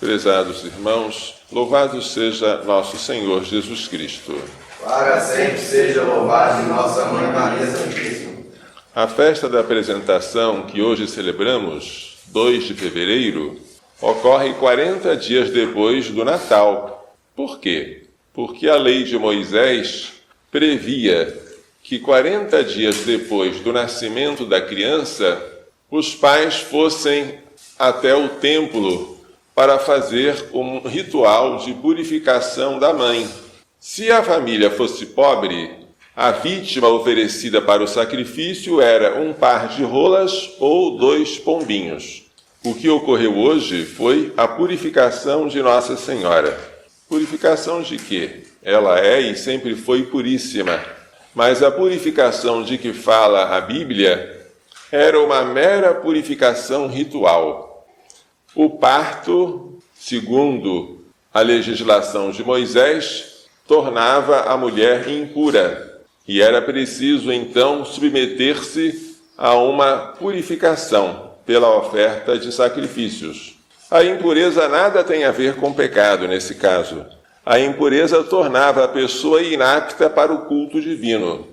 Prezados irmãos, louvado seja nosso Senhor Jesus Cristo. Para sempre seja louvado nossa Mãe Maria Santíssima. A festa da apresentação que hoje celebramos, 2 de fevereiro, ocorre 40 dias depois do Natal. Por quê? Porque a lei de Moisés previa que 40 dias depois do nascimento da criança, os pais fossem até o templo para fazer um ritual de purificação da mãe. Se a família fosse pobre, a vítima oferecida para o sacrifício era um par de rolas ou 2 pombinhos. O que ocorreu hoje foi a purificação de Nossa Senhora. Purificação de quê? Ela é e sempre foi puríssima. Mas a purificação de que fala a Bíblia era uma mera purificação ritual. O parto, segundo a legislação de Moisés, tornava a mulher impura e era preciso então submeter-se a uma purificação pela oferta de sacrifícios. A impureza nada tem a ver com pecado nesse caso. A impureza tornava a pessoa inapta para o culto divino.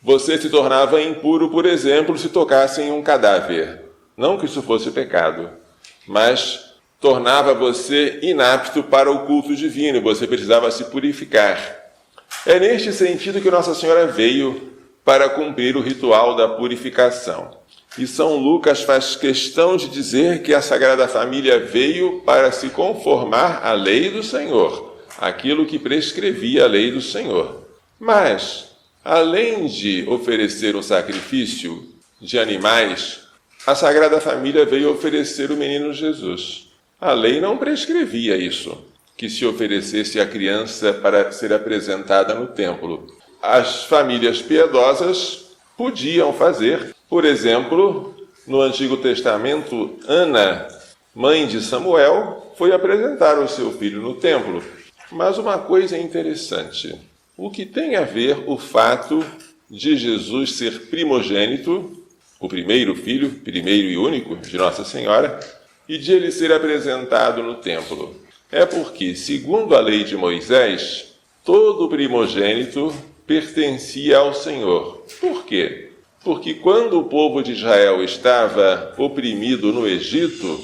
Você se tornava impuro, por exemplo, se tocasse em um cadáver. Não que isso fosse pecado, mas tornava você inapto para o culto divino. Você precisava se purificar. É neste sentido que Nossa Senhora veio para cumprir o ritual da purificação. E São Lucas faz questão de dizer que a Sagrada Família veio para se conformar à lei do Senhor, aquilo que prescrevia a lei do Senhor. Mas, além de oferecer um sacrifício de animais, a Sagrada Família veio oferecer o menino Jesus. A lei não prescrevia isso, que se oferecesse a criança para ser apresentada no templo. As famílias piedosas podiam fazer. Por exemplo, no Antigo Testamento, Ana, mãe de Samuel, foi apresentar o seu filho no templo. Mas uma coisa interessante, o que tem a ver o fato de Jesus ser primogênito, o primeiro filho, primeiro e único de Nossa Senhora, e de ele ser apresentado no templo? É porque, segundo a lei de Moisés, todo primogênito pertencia ao Senhor. Por quê? Porque quando o povo de Israel estava oprimido no Egito,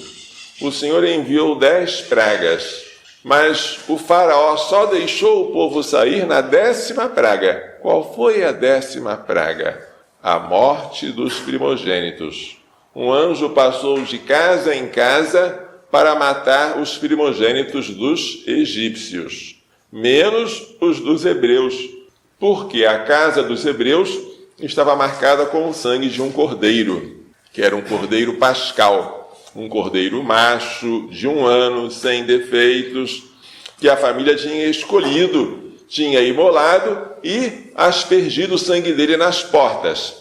o Senhor enviou 10 pragas, mas o faraó só deixou o povo sair na 10ª praga. Qual foi a 10ª praga? A morte dos primogênitos. Um anjo passou de casa em casa para matar os primogênitos dos egípcios, menos os dos hebreus, porque a casa dos hebreus estava marcada com o sangue de um cordeiro, que era um cordeiro pascal, um cordeiro macho de 1 ano, sem defeitos, que a família tinha escolhido, tinha imolado e aspergido o sangue dele nas portas.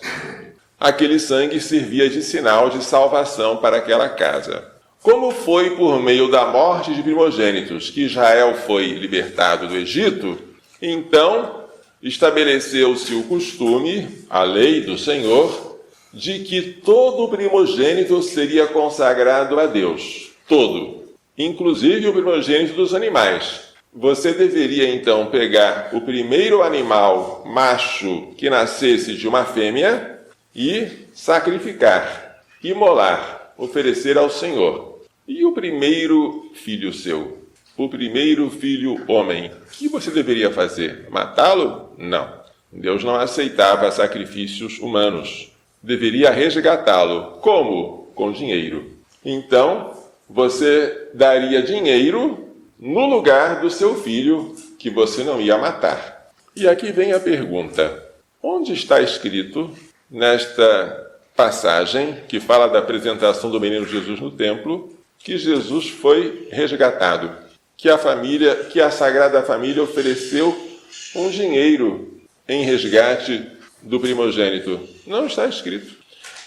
Aquele sangue servia de sinal de salvação para aquela casa. Como foi por meio da morte de primogênitos que Israel foi libertado do Egito, então estabeleceu-se o costume, a lei do Senhor, de que todo primogênito seria consagrado a Deus. Todo. Inclusive o primogênito dos animais. Você deveria então pegar o primeiro animal macho que nascesse de uma fêmea e sacrificar, imolar, oferecer ao Senhor. E o primeiro filho seu, o primeiro filho homem, o que você deveria fazer? Matá-lo? Não. Deus não aceitava sacrifícios humanos. Deveria resgatá-lo. Como? Com dinheiro. Então, você daria dinheiro no lugar do seu filho que você não ia matar. E aqui vem a pergunta: onde está escrito nesta passagem que fala da apresentação do menino Jesus no templo que Jesus foi resgatado, que a Sagrada Família ofereceu um dinheiro em resgate do primogênito? Não está escrito.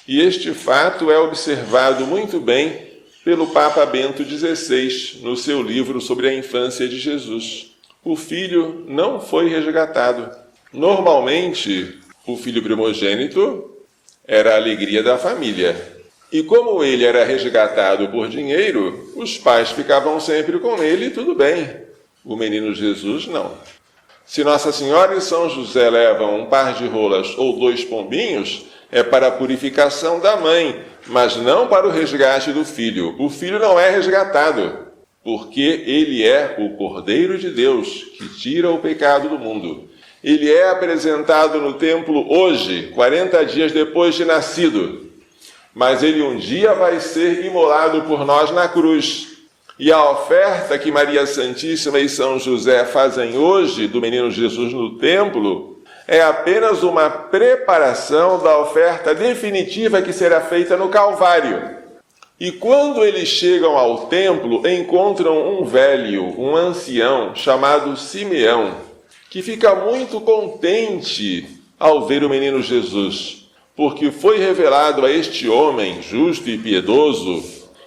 E este fato é observado muito bem pelo Papa Bento XVI no seu livro sobre a infância de Jesus. O filho não foi resgatado. Normalmente, o filho primogênito era a alegria da família. E como ele era resgatado por dinheiro, os pais ficavam sempre com ele e tudo bem. O menino Jesus não. Se Nossa Senhora e São José levam um par de rolas ou 2 pombinhos, é para a purificação da mãe, mas não para o resgate do filho. O filho não é resgatado, porque ele é o Cordeiro de Deus, que tira o pecado do mundo. Ele é apresentado no templo hoje, 40 dias depois de nascido. Mas ele um dia vai ser imolado por nós na cruz. E a oferta que Maria Santíssima e São José fazem hoje do menino Jesus no templo é apenas uma preparação da oferta definitiva que será feita no Calvário. E quando eles chegam ao templo, encontram um velho, um ancião, chamado Simeão, que fica muito contente ao ver o menino Jesus, porque foi revelado a este homem justo e piedoso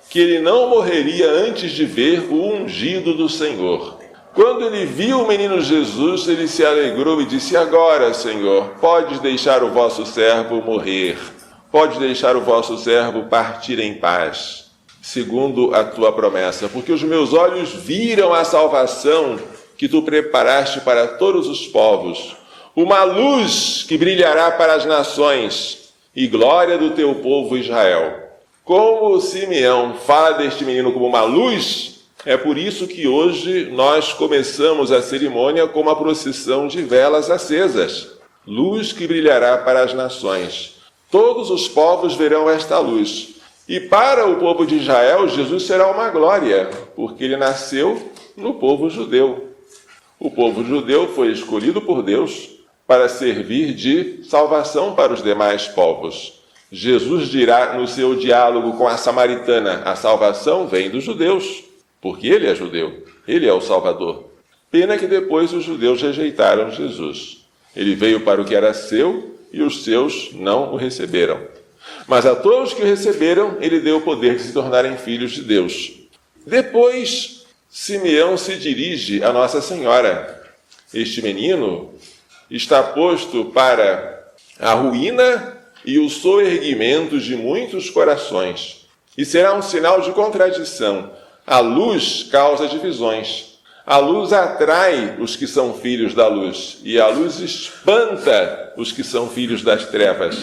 que ele não morreria antes de ver o ungido do Senhor. Quando ele viu o menino Jesus, ele se alegrou e disse: agora, Senhor, podes deixar o vosso servo morrer, podes deixar o vosso servo partir em paz, segundo a tua promessa, porque os meus olhos viram a salvação que tu preparaste para todos os povos, uma luz que brilhará para as nações e glória do teu povo Israel. Como o Simeão fala deste menino como uma luz, é por isso que hoje nós começamos a cerimônia com uma procissão de velas acesas. Luz que brilhará para as nações. Todos os povos verão esta luz. E para o povo de Israel, Jesus será uma glória, porque ele nasceu no povo judeu. O povo judeu foi escolhido por Deus para servir de salvação para os demais povos. Jesus dirá no seu diálogo com a samaritana: a salvação vem dos judeus, porque ele é judeu, ele é o Salvador. Pena que depois os judeus rejeitaram Jesus. Ele veio para o que era seu e os seus não o receberam. Mas a todos que o receberam, ele deu o poder de se tornarem filhos de Deus. Depois, Simeão se dirige a Nossa Senhora. Este menino está posto para a ruína e o soerguimento de muitos corações. E será um sinal de contradição. A luz causa divisões. A luz atrai os que são filhos da luz. E a luz espanta os que são filhos das trevas.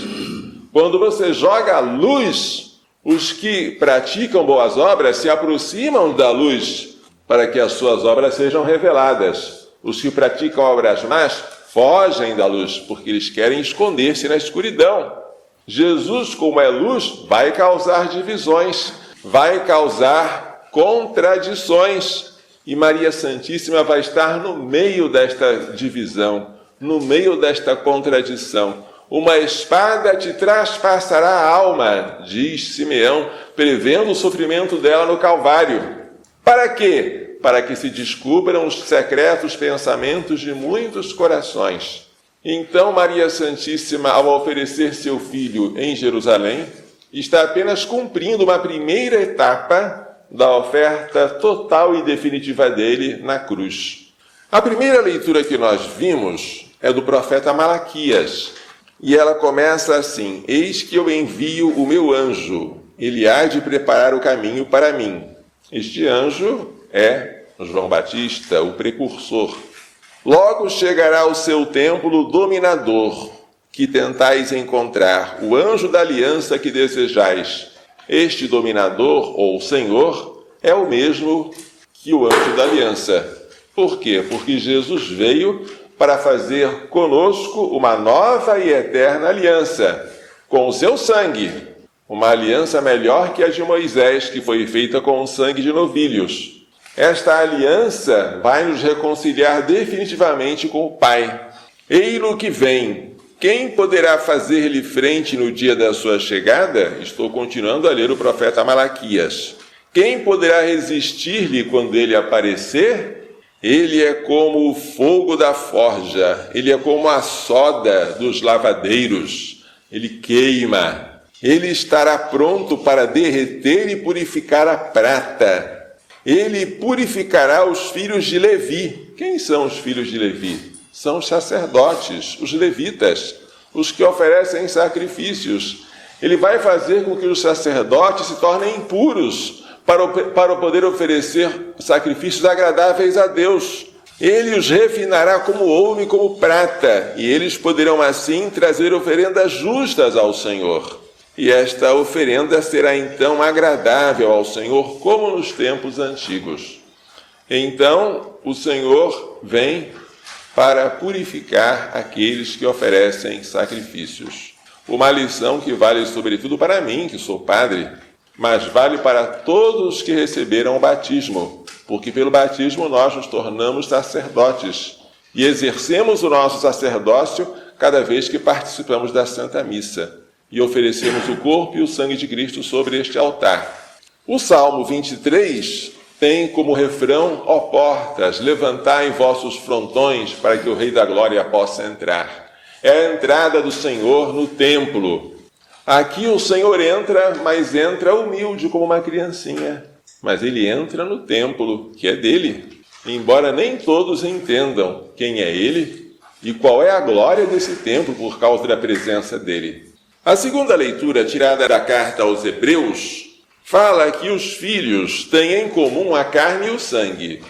Quando você joga a luz, os que praticam boas obras se aproximam da luz para que as suas obras sejam reveladas. Os que praticam obras más fogem da luz, porque eles querem esconder-se na escuridão. Jesus, como é luz, vai causar divisões, vai causar contradições. E Maria Santíssima vai estar no meio desta divisão, no meio desta contradição. Uma espada te traspassará a alma, diz Simeão, prevendo o sofrimento dela no Calvário. Para quê? Para que se descubram os secretos pensamentos de muitos corações. Então Maria Santíssima, ao oferecer seu filho em Jerusalém, está apenas cumprindo uma primeira etapa da oferta total e definitiva dele na cruz. A primeira leitura que nós vimos é do profeta Malaquias, e ela começa assim: eis que eu envio o meu anjo, ele há de preparar o caminho para mim. Este anjo é João Batista, o precursor. Logo chegará ao seu templo o dominador, que tentais encontrar, o anjo da aliança que desejais. Este dominador, ou Senhor, é o mesmo que o anjo da aliança. Por quê? Porque Jesus veio para fazer conosco uma nova e eterna aliança, com o seu sangue. Uma aliança melhor que a de Moisés, que foi feita com o sangue de novilhos. Esta aliança vai nos reconciliar definitivamente com o Pai. Ei-lo que vem. Quem poderá fazer-lhe frente no dia da sua chegada? Estou continuando a ler o profeta Malaquias. Quem poderá resistir-lhe quando ele aparecer? Ele é como o fogo da forja, ele é como a soda dos lavadeiros. Ele queima. Ele estará pronto para derreter e purificar a prata. Ele purificará os filhos de Levi. Quem são os filhos de Levi? São os sacerdotes, os levitas, os que oferecem sacrifícios. Ele vai fazer com que os sacerdotes se tornem impuros para poder oferecer sacrifícios agradáveis a Deus. Ele os refinará como ouro e como prata, e eles poderão assim trazer oferendas justas ao Senhor. E esta oferenda será então agradável ao Senhor, como nos tempos antigos. Então o Senhor vem para purificar aqueles que oferecem sacrifícios. Uma lição que vale sobretudo para mim, que sou padre, mas vale para todos que receberam o batismo, porque pelo batismo nós nos tornamos sacerdotes e exercemos o nosso sacerdócio cada vez que participamos da Santa Missa e oferecemos o corpo e o sangue de Cristo sobre este altar. O Salmo 23 tem como refrão: ó portas, levantai vossos frontões para que o Rei da Glória possa entrar. É a entrada do Senhor no templo. Aqui o Senhor entra, mas entra humilde como uma criancinha. Mas ele entra no templo, que é dele, embora nem todos entendam quem é ele e qual é a glória desse templo por causa da presença dele. A segunda leitura, tirada da carta aos Hebreus, fala que os filhos têm em comum a carne e o sangue.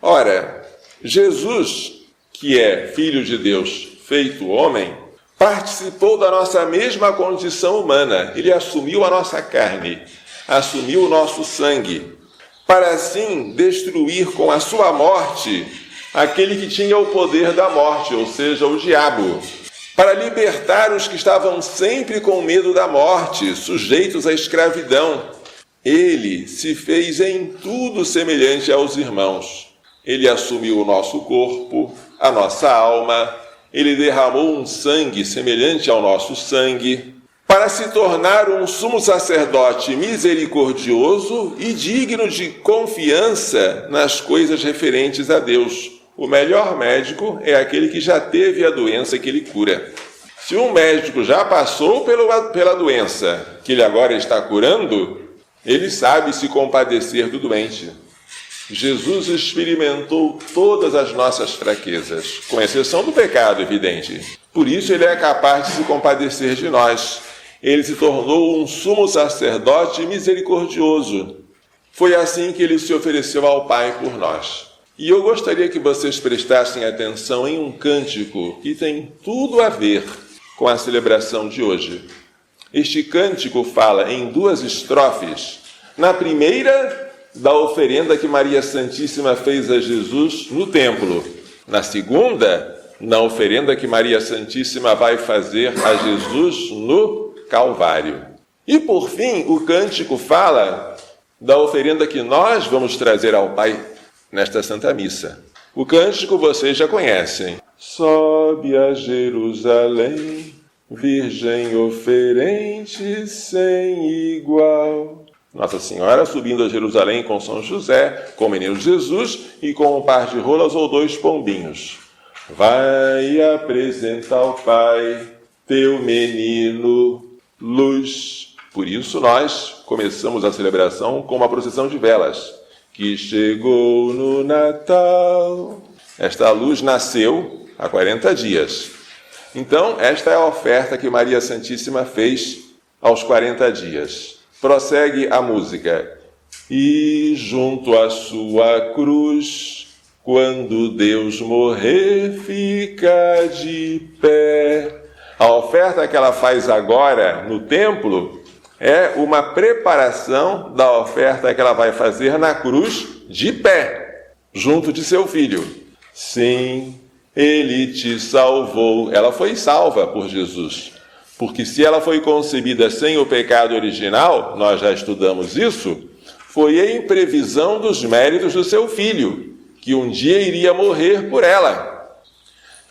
Ora, Jesus, que é Filho de Deus feito homem, participou da nossa mesma condição humana. Ele assumiu a nossa carne, assumiu o nosso sangue, para assim destruir com a sua morte aquele que tinha o poder da morte, ou seja, o diabo, para libertar os que estavam sempre com medo da morte, sujeitos à escravidão. Ele se fez em tudo semelhante aos irmãos. Ele assumiu o nosso corpo, a nossa alma. Ele derramou um sangue semelhante ao nosso sangue, para se tornar um sumo sacerdote misericordioso e digno de confiança nas coisas referentes a Deus. O melhor médico é aquele que já teve a doença que ele cura. Se um médico já passou pela doença que ele agora está curando, ele sabe se compadecer do doente. Jesus experimentou todas as nossas fraquezas, com exceção do pecado, evidente. Por isso ele é capaz de se compadecer de nós. Ele se tornou um sumo sacerdote misericordioso. Foi assim que ele se ofereceu ao Pai por nós. E eu gostaria que vocês prestassem atenção em um cântico que tem tudo a ver com a celebração de hoje. Este cântico fala em 2 estrofes. Na primeira, da oferenda que Maria Santíssima fez a Jesus no templo. Na segunda, na oferenda que Maria Santíssima vai fazer a Jesus no Calvário. E por fim, o cântico fala da oferenda que nós vamos trazer ao Pai nesta Santa Missa. O cântico vocês já conhecem. Sobe a Jerusalém, Virgem oferente sem igual. Nossa Senhora subindo a Jerusalém com São José, com o menino Jesus e com um par de rolas ou 2 pombinhos. Vai apresentar ao Pai teu menino luz. Por isso nós começamos a celebração com uma procissão de velas, que chegou no Natal. Esta luz nasceu há 40 dias. Então, esta é a oferta que Maria Santíssima fez aos 40 dias. Prossegue a música. E junto à sua cruz, quando Deus morrer, fica de pé. A oferta que ela faz agora no templo é uma preparação da oferta que ela vai fazer na cruz de pé, junto de seu filho. Sim, ele te salvou. Ela foi salva por Jesus. Porque se ela foi concebida sem o pecado original, nós já estudamos isso, foi em previsão dos méritos do seu filho, que um dia iria morrer por ela.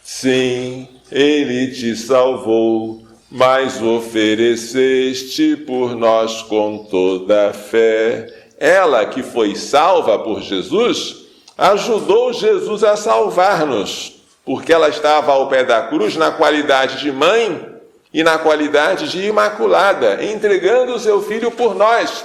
Sim, ele te salvou, mas ofereceste por nós com toda a fé. Ela, que foi salva por Jesus, ajudou Jesus a salvar-nos, porque ela estava ao pé da cruz na qualidade de mãe e na qualidade de imaculada, entregando o seu filho por nós.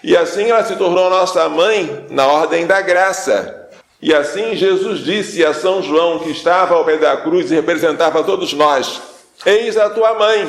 E assim ela se tornou nossa mãe na ordem da graça. E assim Jesus disse a São João, que estava ao pé da cruz e representava todos nós: eis a tua mãe.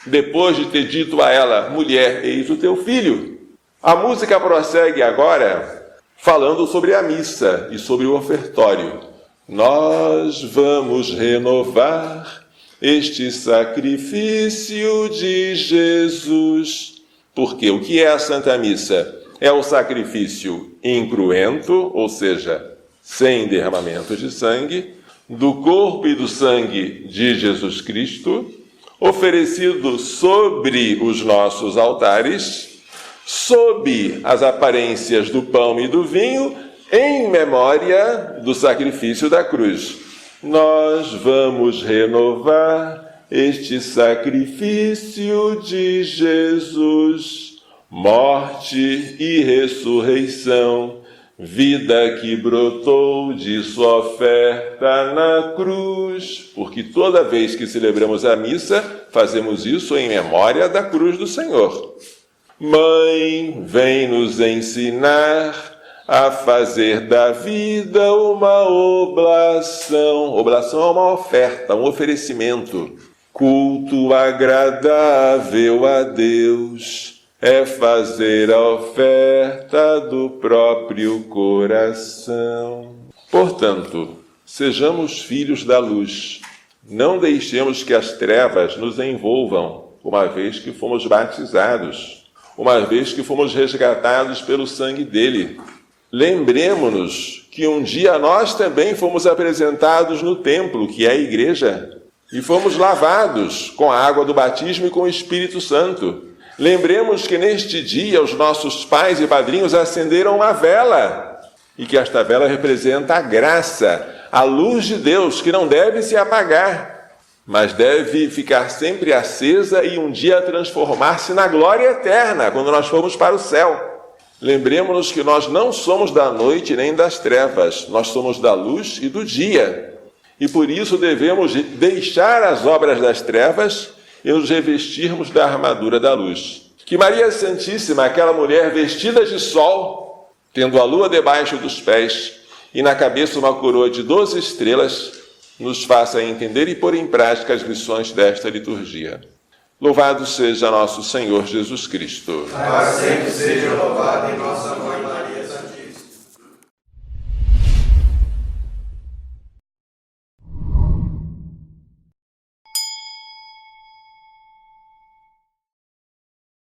depois de ter dito a ela: mulher, eis o teu filho. A música prossegue agora falando sobre a missa e sobre o ofertório. Nós vamos renovar este sacrifício de Jesus. Porque o que é a Santa Missa? É o sacrifício incruento, ou seja, sem derramamento de sangue, do corpo e do sangue de Jesus Cristo, oferecido sobre os nossos altares, sob as aparências do pão e do vinho, em memória do sacrifício da cruz. Nós vamos renovar este sacrifício de Jesus, morte e ressurreição, vida que brotou de sua oferta na cruz. Porque toda vez que celebramos a missa, fazemos isso em memória da cruz do Senhor. Mãe, vem nos ensinar a fazer da vida uma oblação. Oblação é uma oferta, um oferecimento. Culto agradável a Deus é fazer a oferta do próprio coração. Portanto, sejamos filhos da luz. Não deixemos que as trevas nos envolvam, uma vez que fomos batizados, uma vez que fomos resgatados pelo sangue dele. Lembremos-nos que um dia nós também fomos apresentados no templo, que é a igreja, e fomos lavados com a água do batismo e com o Espírito Santo. Lembremos que neste dia os nossos pais e padrinhos acenderam uma vela, e que esta vela representa a graça, a luz de Deus, que não deve se apagar, mas deve ficar sempre acesa e um dia transformar-se na glória eterna, quando nós formos para o céu. Lembremos-nos que nós não somos da noite nem das trevas, nós somos da luz e do dia. E por isso devemos deixar as obras das trevas e nos revestirmos da armadura da luz. Que Maria Santíssima, aquela mulher vestida de sol, tendo a lua debaixo dos pés e na cabeça uma coroa de 12 estrelas, nos faça entender e pôr em prática as lições desta liturgia. Louvado seja nosso Senhor Jesus Cristo. Para sempre seja louvado em nossa mãe.